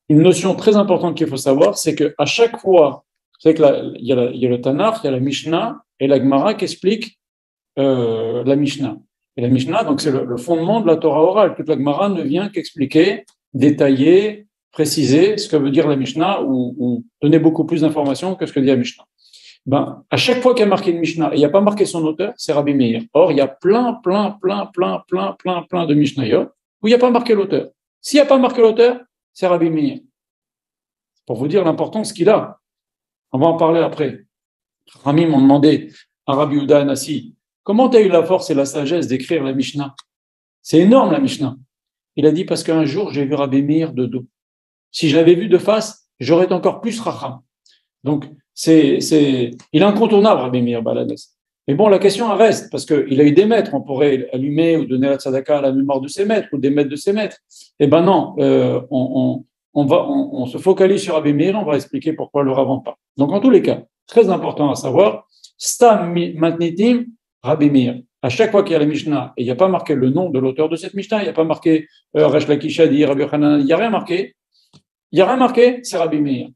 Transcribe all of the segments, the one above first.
Une notion très importante qu'il faut savoir, c'est qu'à chaque fois, c'est que il y a le Tanakh, il y a la Mishnah et la Gemara qui explique la Mishnah. Et la Mishnah, donc c'est le fondement de la Torah orale. Toute la Gemara ne vient qu'expliquer, détailler, préciser ce que veut dire la Mishnah ou donner beaucoup plus d'informations que ce que dit la Mishnah. Ben, à chaque fois qu'il y a marqué une Mishnah et il n'y a pas marqué son auteur, c'est Rabbi Meir. Or, il y a plein de Mishnayot où il n'y a pas marqué l'auteur. S'il n'y a pas marqué l'auteur, c'est Rabbi Meir. Pour vous dire l'importance qu'il a. On va en parler après. Rami m'ont demandé à Rabbi Yehuda Anassi, comment tu as eu la force et la sagesse d'écrire la Mishnah? C'est énorme la Mishnah. Il a dit parce qu'un jour j'ai vu Rabbi Meir de dos. Si je l'avais vu de face, j'aurais été encore plus racham. Donc il est incontournable Rabbi Meir Baladès. Mais bon, la question reste parce qu'il a eu des maîtres. On pourrait allumer ou donner la tzedaka à la mémoire de ses maîtres ou des maîtres de ses maîtres. Eh ben non, on se focalise sur Rabbi Meir, on va expliquer pourquoi le Rav en parle. Donc en tous les cas, très important à savoir, Stam Matnitim Rabbi Meir. À chaque fois qu'il y a la Mishnah et il n'y a pas marqué le nom de l'auteur de cette Mishnah, il n'y a pas marqué Resh Lakish dit Rabbi Yochanan, il n'y a rien marqué. Il n'y a rien marqué, c'est Rabbi Meir.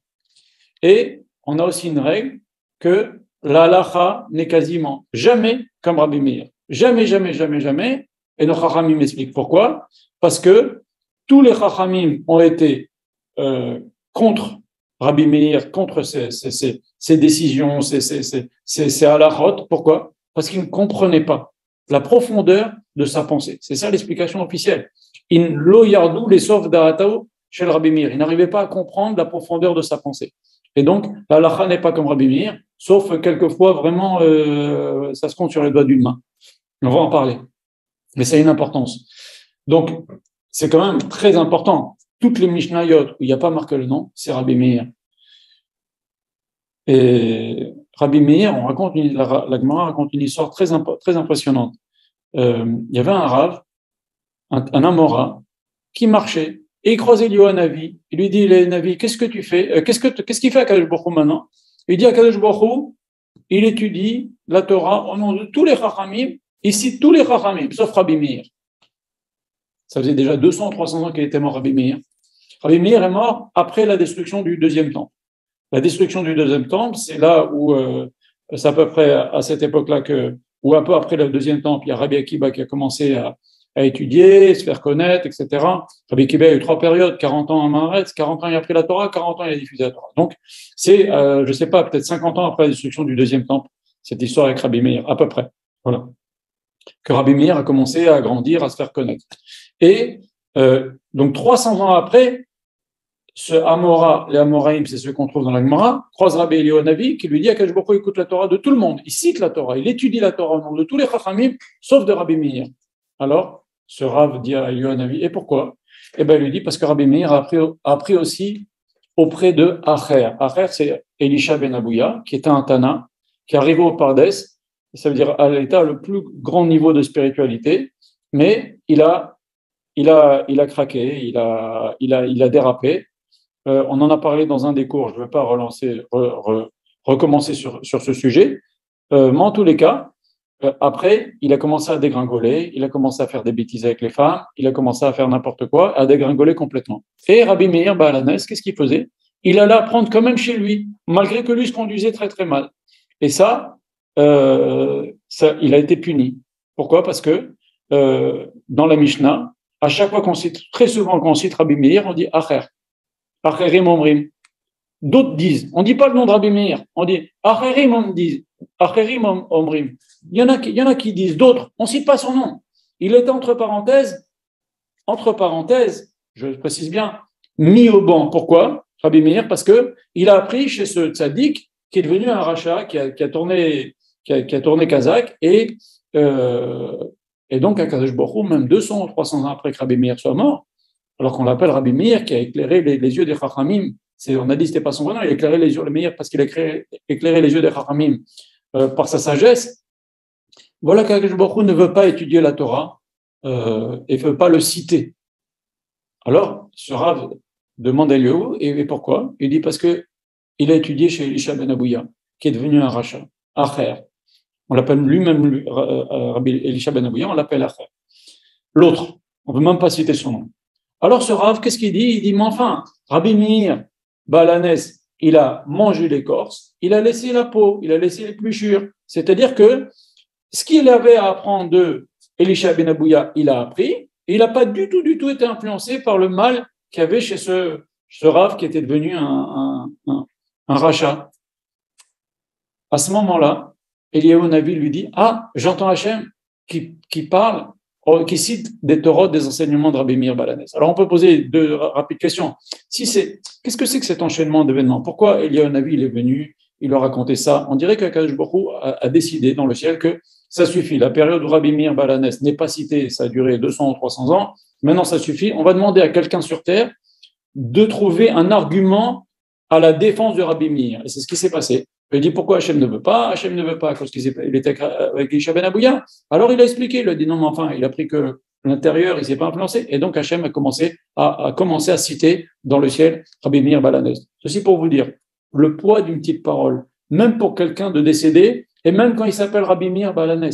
Et on a aussi une règle que la halacha n'est quasiment jamais comme Rabbi Meir. Jamais. Et nos chachamim expliquent pourquoi. Parce que tous les chachamim ont été contre Rabbi Meir, contre ses décisions, ses halachot. Pourquoi? Parce qu'ils ne comprenaient pas la profondeur de sa pensée. C'est ça l'explication officielle. In lo yardou les sauf d'Aratao chez le Rabbi Meir. Ils n'arrivaient pas à comprendre la profondeur de sa pensée. Et donc, la halacha n'est pas comme Rabbi Meir, sauf quelquefois, vraiment, ça se compte sur les doigts d'une main. On va en parler. Mais ça a une importance. Donc, c'est quand même très important. Toutes les Mishnayot où il n'y a pas marqué le nom, c'est Rabbi Meir. Et Rabbi Meir, la Gemara raconte une histoire très impressionnante. Il y avait un Rav, un Amora, qui marchait. Et il croisait Eliyahu Hanavi. Il lui dit, Navi, qu'est-ce que tu fais? Qu'est-ce qu'il fait Akadosh Baruch Hu maintenant? Il dit à Akadosh Baruch Hu, il étudie la Torah au nom de tous les Chachamim, ici tous les Chachamim, sauf Rabbi Meir. Ça faisait déjà 200 ou 300 ans qu'il était mort, Rabbi Meir. Rabbi Meir est mort après la destruction du deuxième temple. La destruction du deuxième temple, c'est là où, c'est à peu près à cette époque-là ou un peu après le deuxième temple, il y a Rabbi Akiba qui a commencé à étudier, se faire connaître, etc. Rabbi Akiba a eu 3 périodes, 40 ans à Maaretz, 40 ans il a pris la Torah, 40 ans il a diffusé la Torah. Donc, c'est, je sais pas, peut-être 50 ans après la destruction du deuxième temple, cette histoire avec Rabbi Meir, à peu près. Voilà. Que Rabbi Meir a commencé à grandir, à se faire connaître. Et donc 300 ans après, ce Amora, les Amoraïm, c'est ceux qu'on trouve dans la Gemara, croise Rabbi Eliyahu Hanavi qui lui dit qu'Akadosh Baruch Hu écoute la Torah de tout le monde. Il cite la Torah, il étudie la Torah au nom de tous les Chachamim, sauf de Rabbi Meir. Alors, ce Rav dit à Eliyahu Hanavi, et pourquoi? Eh bien, il lui dit parce que Rabbi Meir a appris aussi auprès de Acher. Acher, c'est Elisha ben Abouya, qui était un Tana, qui est arrivé au Pardes, ça veut dire à l'état le plus grand niveau de spiritualité, mais il a craqué, il a dérapé. On en a parlé dans un des cours, je ne vais pas recommencer sur ce sujet, mais en tous les cas, après, il a commencé à dégringoler, il a commencé à faire des bêtises avec les femmes, il a commencé à faire n'importe quoi, à dégringoler complètement. Et Rabbi Meir Baalanes, qu'est-ce qu'il faisait? Il allait apprendre quand même chez lui, malgré que lui se conduisait très très mal. Et ça, il a été puni. Pourquoi? Parce que dans la Mishnah, à chaque fois très souvent qu'on cite Rabbi Meir, on dit Acher. Acherim Omrim. D'autres disent, on ne dit pas le nom de Rabbi Meir, on dit Acherim Omrim. Il y en a qui disent, d'autres, on ne cite pas son nom. Il était entre parenthèses, je précise bien, mis au banc. Pourquoi? Rabbi Meir, parce que il a appris chez ce tzaddik qui est devenu un rachat, qui a tourné kazakh, et donc Akadosh Baruch Hu, même 200 ou 300 ans après que Rabbi Meir soit mort, alors qu'on l'appelle Rabbi Meir, qui a éclairé les yeux des Chachamim. On a dit que c'était pas son vrai nom, il a éclairé les yeux de Meir parce qu'il a éclairé les yeux des Chachamim par sa sagesse. Voilà qu'Akadosh Baruch Hu ne veut pas étudier la Torah et ne veut pas le citer. Alors, ce Rav demande à Eliyahu, et pourquoi? Il dit parce que il a étudié chez Elisha ben Abouya, qui est devenu un rachat, Acher. On l'appelle lui-même Rabbi Elisha ben Abouya, on l'appelle Acher. l'autre. On ne veut même pas citer son nom. Alors ce Rav, qu'est-ce qu'il dit? Il dit, mais enfin, Rabbi Meir Balanes, il a mangé l'écorce, il a laissé la peau, il a laissé l'épluchure. C'est-à-dire que ce qu'il avait à apprendre de Elisha ben Abouya, il a appris, et il n'a pas du tout été influencé par le mal qu'il y avait chez ce Rav qui était devenu un rachat. À ce moment-là, Eliyahu Navi lui dit, ah, j'entends Hachem qui parle, qui cite des Torahs, des enseignements de Rabbi Meir Balanes. Alors on peut poser deux rapides questions. Qu'est-ce que c'est que cet enchaînement d'événements? Pourquoi Eliyahu Navi il est venu, il a raconté ça? On dirait qu'Akadosh Baruch Hu a décidé dans le ciel que ça suffit. La période où Rabbi Meir Balanes n'est pas citée, ça a duré 200 ou 300 ans. Maintenant ça suffit. On va demander à quelqu'un sur terre de trouver un argument à la défense de Rabbi Meir. Et c'est ce qui s'est passé. Il dit pourquoi Hachem ne veut pas? Hachem ne veut pas parce qu'il était avec Elisha ben Abouya. Alors il a expliqué, il a dit non, mais enfin, il a pris que l'intérieur, il s'est pas influencé. Et donc Hachem a commencé à citer dans le ciel Rabbi Meir Balanes. Ceci pour vous dire le poids d'une petite parole, même pour quelqu'un de décédé, et même quand il s'appelle Rabbi Meir Balanes.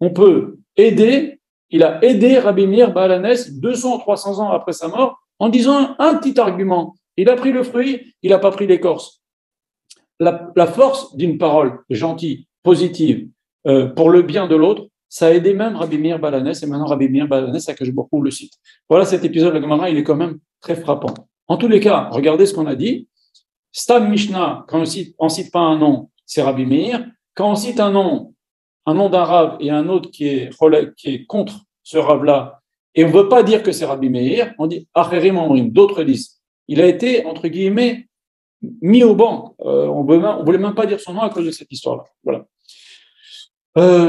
On peut aider, il a aidé Rabbi Meir Balanes 200 ou 300 ans après sa mort en disant un petit argument. Il a pris le fruit, il n'a pas pris l'écorce. La force d'une parole gentille, positive, pour le bien de l'autre, ça a aidé même Rabbi Meir Balanes, et maintenant Rabbi Meir Balanes, à que je beaucoup le cite. Voilà, cet épisode de la Gemara, il est quand même très frappant. En tous les cas, regardez ce qu'on a dit. Stam Mishnah, quand on cite pas un nom, c'est Rabbi Meir. Quand on cite un nom d'un Rav et un autre qui est contre ce Rav-là, et on ne veut pas dire que c'est Rabbi Meir, on dit Acherim Omrim, d'autres disent. Il a été, entre guillemets, mis au banc. On ne voulait même pas dire son nom à cause de cette histoire-là. Voilà.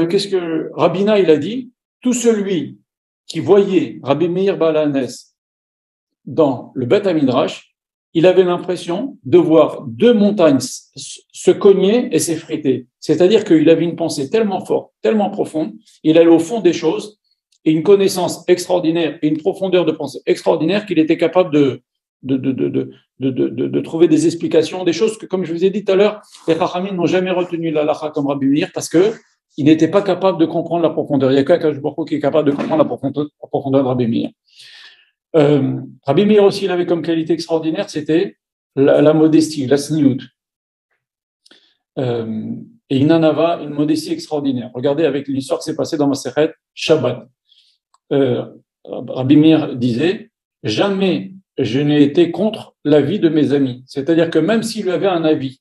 Qu'est-ce que Rabbina, il a dit? Tout celui qui voyait Rabbi Meir Balanes dans le Beth Hamidrash, il avait l'impression de voir deux montagnes se cogner et s'effriter. C'est-à-dire qu'il avait une pensée tellement forte, tellement profonde, il allait au fond des choses, et une connaissance extraordinaire, et une profondeur de pensée extraordinaire qu'il était capable de trouver des explications, des choses que, comme je vous ai dit tout à l'heure, les Chachamim n'ont jamais retenu la halakha comme Rabbi Meir parce que il n'était pas capable de comprendre la profondeur. Il n'y a qu'Akadosh Baruch Hu qui est capable de comprendre la profondeur de Rabbi Meir. Rabbi Meir aussi, il avait comme qualité extraordinaire, c'était la modestie, la sniout. Et il en avait une modestie extraordinaire. Regardez avec l'histoire qui s'est passée dans Masechet Shabbat. Rabbi Meir disait, jamais je n'ai été contre l'avis de mes amis. C'est-à-dire que même s'il avait un avis,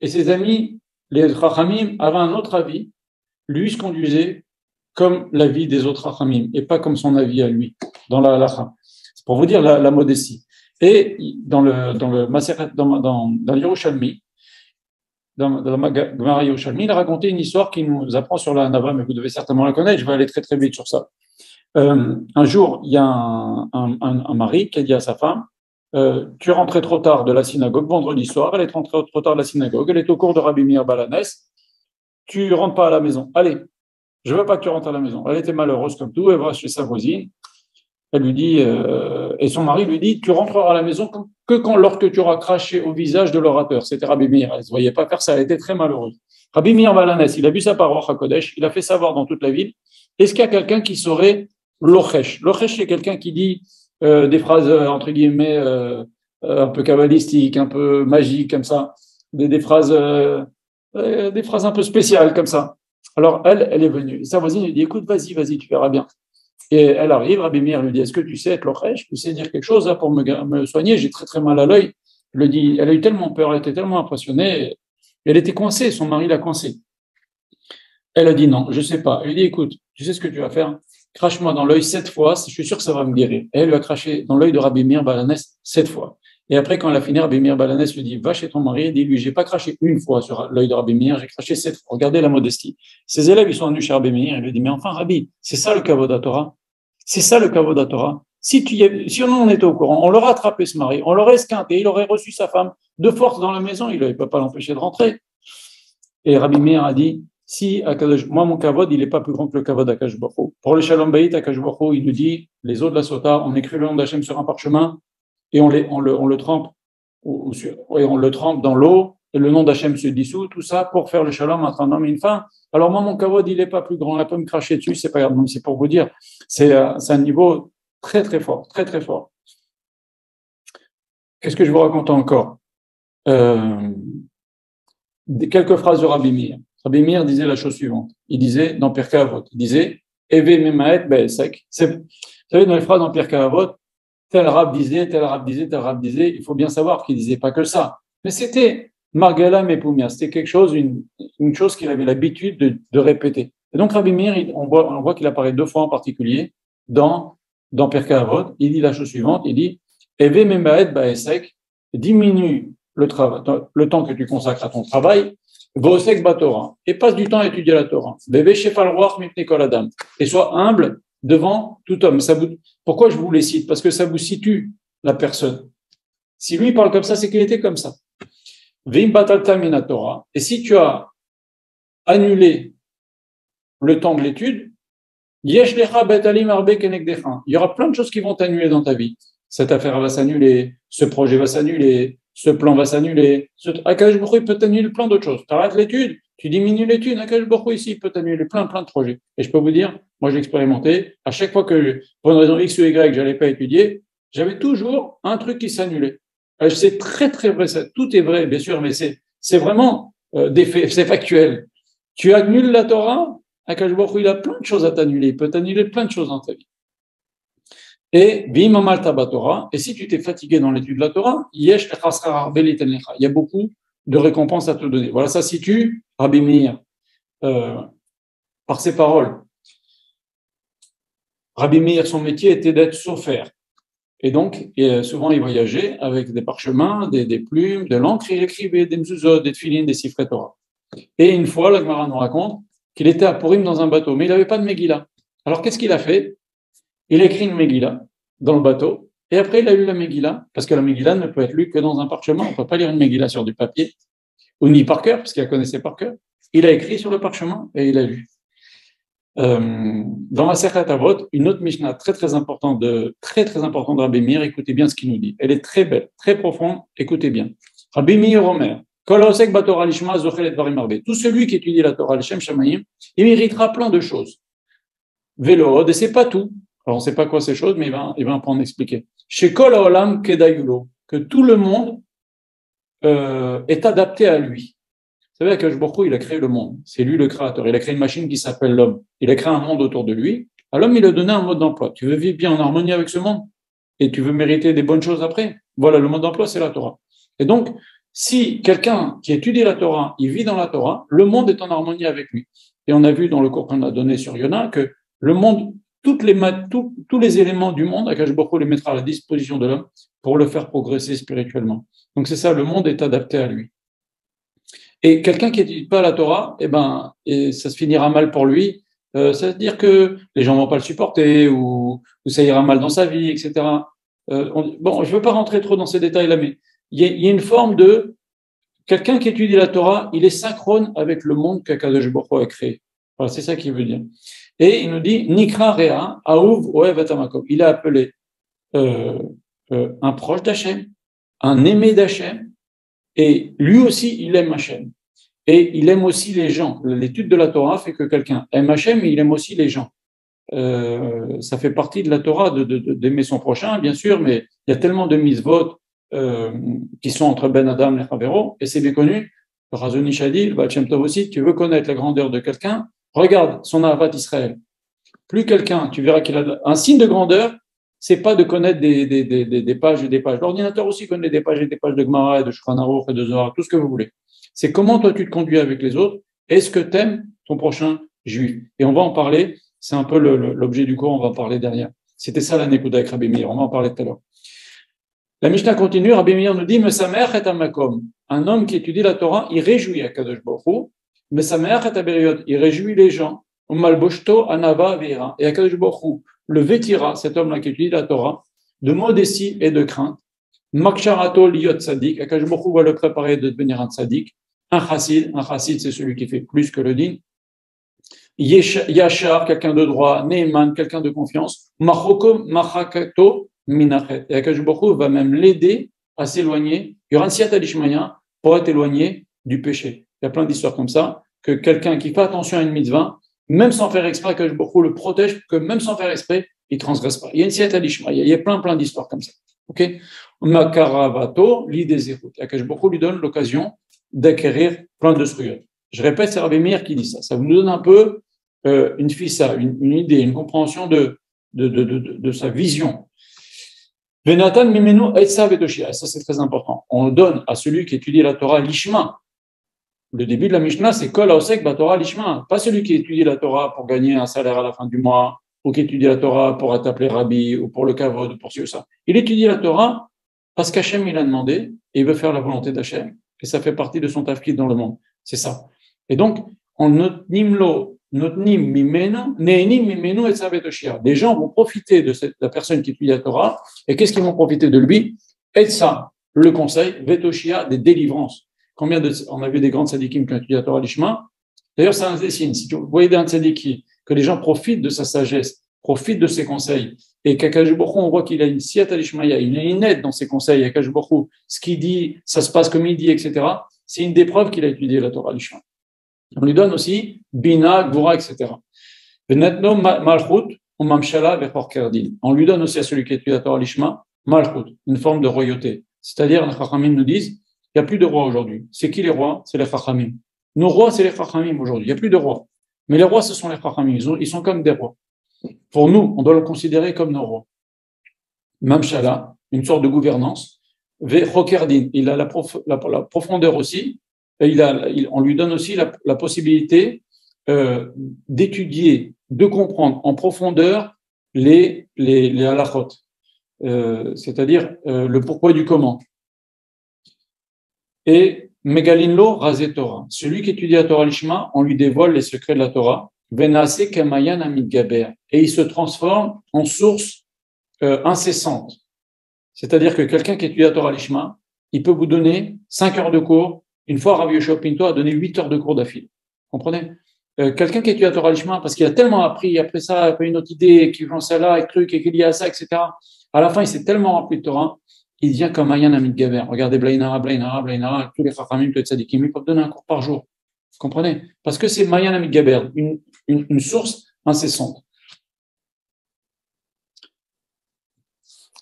et ses amis, les Chachamim, avaient un autre avis, lui se conduisait comme l'avis des autres Chachamim, et pas comme son avis à lui, dans la halakha. C'est pour vous dire la modestie. Et dans le Masechet, dans Yerushalmi, dans la Gemara Yerushalmi, il a raconté une histoire qui nous apprend sur la Hanava, mais vous devez certainement la connaître, je vais aller très très vite sur ça. Un jour, il y a un mari qui a dit à sa femme, tu es rentrée trop tard de la synagogue, vendredi soir, elle est rentrée trop tard de la synagogue, elle est au cours de Rabbi Meir Balanes, tu rentres pas à la maison, allez, je veux pas que tu rentres à la maison. Elle était malheureuse comme tout, elle va chez sa voisine, elle lui dit, et son mari lui dit, tu rentreras à la maison lorsque tu auras craché au visage de l'orateur. C'était Rabbi Meir, elle ne se voyait pas faire ça, elle était très malheureuse. Rabbi Meir Balanes, il a vu sa parole à Kodesh, il a fait savoir dans toute la ville, est-ce qu'il y a quelqu'un qui saurait l'ochesh? L'ochesh, c'est quelqu'un qui dit des phrases, entre guillemets, un peu kabbalistiques, un peu magiques, comme ça, des phrases un peu spéciales, comme ça. Alors, elle est venue. Sa voisine lui dit, écoute, vas-y, tu verras bien. Et elle arrive, Rabbi Meir lui dit, est-ce que tu sais être l'ochesh? Tu sais dire quelque chose là, pour me soigner? J'ai très très mal à l'œil. Elle lui dit, elle a eu tellement peur, elle était tellement impressionnée, elle était coincée, son mari l'a coincée. Elle a dit non, je sais pas. Elle lui dit, écoute, tu sais ce que tu vas faire? Crache-moi dans l'œil 7 fois, je suis sûr que ça va me guérir. Et elle lui a craché dans l'œil de Rabbi Meir Balanes 7 fois. Et après, quand elle a fini, Rabbi Meir Balanes lui dit, va chez ton mari, et dis-lui, j'ai pas craché une fois sur l'œil de Rabbi Meir, j'ai craché 7 fois. Regardez la modestie. Ses élèves, ils sont venus chez Rabbi Meir, il lui dit, mais enfin, Rabbi, c'est ça le kavod HaTorah? C'est ça le kavod HaTorah? Si on était au courant, on l'aurait attrapé ce mari, on l'aurait esquinté, il aurait reçu sa femme de force dans la maison, il ne peut pas l'empêcher de rentrer. Et Rabbi Meir a dit, si moi mon kavod, il n'est pas plus grand que le kavod d'Akadosh Baruch Hu. Pour le Shalom Bayit, Akadosh Baruch Hu, il nous dit, les eaux de la Sota, on écrit le nom d'Hachem sur un parchemin et on le trempe, et on le trempe dans l'eau le nom d'Hachem se dissout, tout ça pour faire le shalom entre un homme et une femme. Alors moi, mon kavod, il n'est pas plus grand, on peut me cracher dessus, c'est pas grave, donc c'est pour vous dire, c'est un niveau très très fort, très très fort. Qu'est-ce que je vous raconte encore? Quelques phrases de Rabbi Meir. Rabbi Meir disait la chose suivante, il disait dans Pirkei Avot, il disait Eve memaet be'esek. Vous savez, dans les phrases dans Pirkei Avot, tel rab disait, tel rab disait, tel rab disait, il faut bien savoir qu'il disait pas que ça, mais c'était Margala Mepumia, c'était quelque chose, une chose qu'il avait l'habitude de répéter. Et donc Rabbi Meir, on voit qu'il apparaît 2 fois en particulier dans Pirkei Avot. Il dit la chose suivante, il dit Eve memaet be'esek, diminue le temps que tu consacres à ton travail, Vosek Batora, et passe du temps à étudier la Torah. Bébé Shefal Roach Mipnikol Adam, et sois humble devant tout homme. Pourquoi je vous les cite? Parce que ça vous situe la personne. Si lui parle comme ça, c'est qu'il était comme ça. Vim Batalta Mina Torah, et si tu as annulé le temps de l'étude, Yesh Lecha Betalim Arbe Kenegdecha, il y aura plein de choses qui vont t'annuler dans ta vie. Cette affaire va s'annuler, ce projet va s'annuler, ce plan va s'annuler. Akadosh Baruch Hu peut t'annuler plein d'autres choses. Tu arrêtes l'étude, tu diminues l'étude, Akadosh Baruch Hu ici peut t'annuler plein de projets. Et je peux vous dire, moi j'ai expérimenté, à chaque fois que pour une raison X ou Y, j'allais pas étudier, j'avais toujours un truc qui s'annulait. C'est très très vrai, ça, tout est vrai, bien sûr, mais c'est vraiment des faits, c'est factuel. Tu annules la Torah, Akadosh Baruch Hu, il a plein de choses à t'annuler, il peut t'annuler plein de choses dans ta vie. Et Torah, et si tu t'es fatigué dans l'étude de la Torah, il y a beaucoup de récompenses à te donner. Voilà, ça situe Rabbi Meir par ses paroles. Rabbi Meir, son métier était d'être sophère. Et donc, souvent, il voyageait avec des parchemins, des plumes, de l'encre, il écrivait des mezuzot, des tefilines, des sifrei Torah. Et une fois, la Gemara nous raconte qu'il était à Purim dans un bateau, mais il n'avait pas de Megillah. Alors, qu'est-ce qu'il a fait? Il a écrit une Megillah dans le bateau, et après il a lu la Megillah, parce que la Megillah ne peut être lue que dans un parchemin, on ne peut pas lire une Megillah sur du papier, ou ni par cœur, parce qu'il la connaissait par cœur. Il a écrit sur le parchemin, et il a lu. Dans la Sechet Avot, une autre Mishnah très très importante de Rabbi Meir, écoutez bien ce qu'il nous dit. Elle est très belle, très profonde, écoutez bien. Rabbi Meir Omer, tout celui qui étudie la Torah, l'Shem Shamayim, il méritera plein de choses. Vélo, et c'est pas tout. Alors, on ne sait pas quoi ces choses, mais il va un peu en expliquer. Chez Kol Haolam Kedayulo, que tout le monde est adapté à lui. Vous savez, Akadosh Baruch Hu, il a créé le monde. C'est lui le créateur. Il a créé une machine qui s'appelle l'homme. Il a créé un monde autour de lui. À l'homme, il a donné un mode d'emploi. Tu veux vivre bien en harmonie avec ce monde et tu veux mériter des bonnes choses après. Voilà, le mode d'emploi, c'est la Torah. Et donc, si quelqu'un qui étudie la Torah, il vit dans la Torah, le monde est en harmonie avec lui. Et on a vu dans le cours qu'on a donné sur Yona que le monde, tous les éléments du monde, Akadosh Baruch Hu les mettra à la disposition de l'homme pour le faire progresser spirituellement. Donc c'est ça, le monde est adapté à lui. Et quelqu'un qui n'étudie pas la Torah, et ça se finira mal pour lui. Ça veut dire que les gens vont pas le supporter ou ça ira mal dans sa vie, etc. Bon, je veux pas rentrer trop dans ces détails-là, mais il y a une forme de quelqu'un qui étudie la Torah, il est synchrone avec le monde qu'Akadosh Baruch Hu a créé. Voilà, c'est ça qu'il veut dire. Et il nous dit Nikra Rea Ahuv Ohev Atamakom. Il a appelé un proche d'Hachem, un aimé d'Hachem, et lui aussi il aime Hachem. Et il aime aussi les gens. L'étude de la Torah fait que quelqu'un aime Hachem, mais il aime aussi les gens. Ça fait partie de la Torah d'aimer son prochain, bien sûr, mais il y a tellement de mitzvot qui sont entre Ben Adam et Chavero, et c'est bien connu. Le Razon Ish a dit, le Baal Shem Tov aussi, tu veux connaître la grandeur de quelqu'un, regarde son Ahavat Israël. Plus quelqu'un, tu verras qu'il a un signe de grandeur, c'est pas de connaître des pages et des pages. L'ordinateur aussi connaît des pages et des pages de Gemara et de Shulchan Aruch et de Zohar, tout ce que vous voulez. C'est comment toi tu te conduis avec les autres. Est-ce que tu aimes ton prochain juif? Et on va en parler. C'est un peu l'objet du cours. On va en parler derrière. C'était ça la Nekuda avec Rabbi Meir. On va en parler tout à l'heure. La Mishnah continue. Rabbi Meir nous dit Mesamer et amakom. Un homme qui étudie la Torah, il réjouit Akadosh Baruch Hu. Mesamer et aberiot. Il réjouit les gens. Malboshto anava veira. Et Akadosh Baruch Hu le vêtira, cet homme-là qui étudie la Torah, de modestie et de crainte. Maksharato liyot tzadik. Akadosh Baruch Hu va le préparer de devenir un tzadik. Un chassid, c'est celui qui fait plus que le din. Yachar, quelqu'un de droit. Neeman, quelqu'un de confiance. Machokom, machakato, minachet. Et Akadosh Baruch Hu va même l'aider à s'éloigner. Il y aura un siyata d'ishmaya pour être éloigné du péché. Il y a plein d'histoires comme ça, que quelqu'un qui fait attention à une mitzvah, même sans faire exprès, que beaucoup le protège, que même sans faire exprès, il ne transgresse pas. Il y a une siyata d'Ishma, il y a plein d'histoires comme ça. Ok? Makaravato, l'idée zéro. Beaucoup lui donne l'occasion d'acquérir plein de structures. Je répète, c'est Rabbi Meir qui dit ça. Ça vous donne un peu une fissa, une idée, une compréhension de sa vision. Venatan mimenu etza vetoshia. Ça, c'est très important. On donne à celui qui étudie la Torah l'ishma. Le début de la Mishnah, c'est Kol haosek baTorah l'ishma. Pas celui qui étudie la Torah pour gagner un salaire à la fin du mois, ou qui étudie la Torah pour être appelé rabbi, ou pour le kavod, ou pour ci ou ça. Il étudie la Torah parce qu'Hachem, il a demandé, et il veut faire la volonté d'Hachem. Et ça fait partie de son tafkid dans le monde. C'est ça. Et donc, on notnim mimenu, neenim mimenu etza vetoshia. Des gens vont profiter de la personne qui étudie la Torah, et qu'est-ce qu'ils vont profiter de lui? Etza, le conseil, vetoshia, des délivrances. On a vu des grands tzadikim qui ont étudié la Torah l'Ishma. D'ailleurs, c'est un des signes. Si vous voyez d'un tzadiki, que les gens profitent de sa sagesse, profitent de ses conseils, et qu'Akadosh Baruch Hu, on voit qu'il a une siyata l'Ishmaïa, il a une aide dans ses conseils, Akadosh Baruch Hu, ce qu'il dit, ça se passe comme il dit, etc. C'est une des preuves qu'il a étudié la Torah l'Ishma. On lui donne aussi Bina, Gvura, etc. On lui donne aussi à celui qui étudie la Torah l'Ishma, Malchut, une forme de royauté. C'est-à-dire, les Chachamim nous disent, il n'y a plus de rois aujourd'hui. C'est qui les rois? C'est les Chachamim. Nos rois, c'est les Chachamim aujourd'hui. Il n'y a plus de rois. Mais les rois, ce sont les Chachamim. Ils sont comme des rois. Pour nous, on doit le considérer comme nos rois. Mamshala, une sorte de gouvernance. Vechokerdin, il a la profondeur aussi. Et on lui donne aussi la possibilité d'étudier, de comprendre en profondeur les halachot. C'est-à-dire le pourquoi du comment. Et Megalinlo Razé Torah. Celui qui étudie la Torah l'Ishma, on lui dévoile les secrets de la Torah. Venase Kamayan Amid Gaber. Et il se transforme en source incessante. C'est-à-dire que quelqu'un qui étudie la Torah l'Ishma, il peut vous donner 5 heures de cours. Une fois, Rabbi Yoshua Pinto a donné 8 heures de cours d'affilée. Comprenez? Quelqu'un qui étudie la Torah l'Ishma, parce qu'il a tellement appris, après ça, après une autre idée, qu'il pense à là, et truc, et qu'il y a ça, etc. À la fin, il s'est tellement rempli de Torah, il devient comme Ayan Amit Gaber. Regardez Blainara, tous les Chachamim, tous les Tzadikim, ils peuvent donner un cours par jour. Vous comprenez? Parce que c'est Mayan Amit Gaber, une source incessante.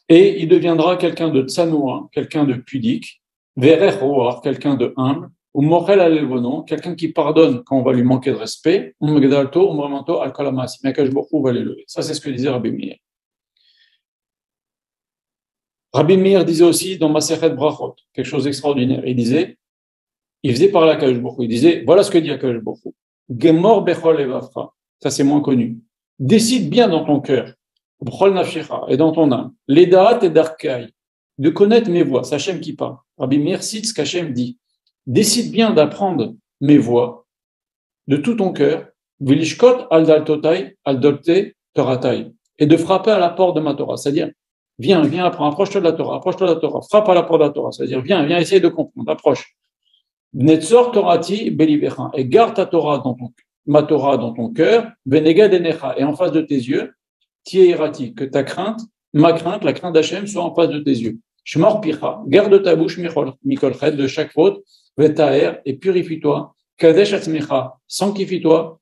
Et il deviendra quelqu'un de tsanoua, quelqu'un de pudique, Verer Roar, quelqu'un de humble, ou Morel Alelvono, quelqu'un qui pardonne quand on va lui manquer de respect, ou Megdalto, ou Moramanto, Al-Kalamas, mais Akash Borou va l'élever. Ça, c'est ce que disait Rabbi Meir. Rabbi Meir disait aussi dans Masechet Brachot, quelque chose d'extraordinaire. Il faisait parler à Akash Borou. Il disait, voilà ce que dit Akash Borou. Gemor Bechol Evafra. Ça, c'est moins connu. Décide bien dans ton cœur, Bchol Nafshecha, et dans ton âme, Ledaat et Darkai, de connaître mes voies. C'est Hachem qui parle. Rabbi Meir cite ce qu'Hachem dit. Décide bien d'apprendre mes voies de tout ton cœur, Vilishkot al daltotai al dolte toratai, et de frapper à la porte de ma Torah. C'est-à-dire, viens, approche-toi de la Torah, frappe à la porte de la Torah. C'est-à-dire, viens, essayer de comprendre, approche. Netzor torati belibechin, et garde ta Torah ma Torah dans ton cœur, venega denecha, et en face de tes yeux, tiérati, que ta crainte, ma crainte, la crainte d'Hachem soit en face de tes yeux. Shmor picha, garde ta bouche, mikolchet, de chaque faute, vetaer, et purifie-toi, kadesh atzmecha, sanctifie-toi,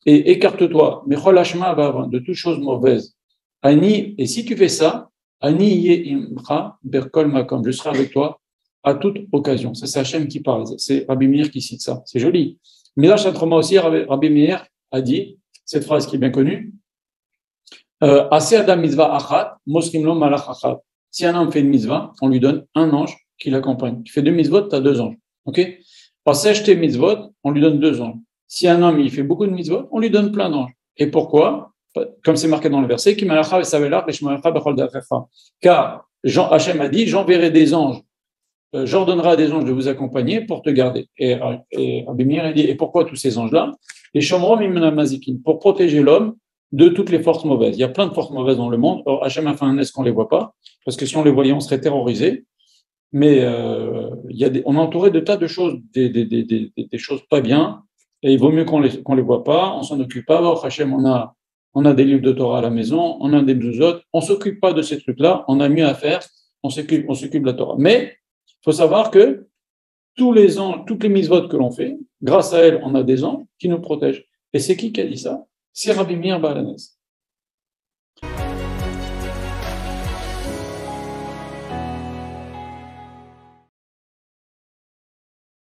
et écarte-toi, mechol hashma de toutes choses mauvaises. Ani, et si tu fais ça, Ani ye imcha berkol makom, je serai avec toi à toute occasion. Ça, c'est Hachem qui parle. C'est Rabbi Meir qui cite ça. C'est joli. Mais là, Chatroma aussi, Rabbi Meir a dit cette phrase qui est bien connue. Assez adam mitzvah achat, mosrimlo malach achat. Si un homme fait une mitzvah, on lui donne un ange qui l'accompagne. Tu fais 2 mitzvot, tu as 2 anges. Ok? Passage tes mitzvot, on lui donne 2 anges. Si un homme il fait beaucoup de mitzvot, on lui donne plein d'anges. Et pourquoi? Comme c'est marqué dans le verset, car Hachem a dit, j'enverrai des anges, j'ordonnerai à des anges de vous accompagner pour te garder. Et Rabbi Meir a dit, et pourquoi tous ces anges-là? Les shomrom imnamazikin, pour protéger l'homme de toutes les forces mauvaises. Il y a plein de forces mauvaises dans le monde. Or, Hachem a fait un est qu'on ne les voit pas, parce que si on les voyait, on serait terrorisé. Mais on est entouré de tas de choses, des choses pas bien, et il vaut mieux qu'on les voit pas, on s'en occupe pas. Or, Hachem, on a des livres de Torah à la maison, on a des bzuzot, on s'occupe pas de ces trucs-là, on a mieux à faire, on s'occupe de la Torah. Mais il faut savoir que tous les anges, toutes les mitzvot que l'on fait, grâce à elles, on a des anges qui nous protègent. Et c'est qui a dit ça? C'est Rabbi Meir Baal HaNes.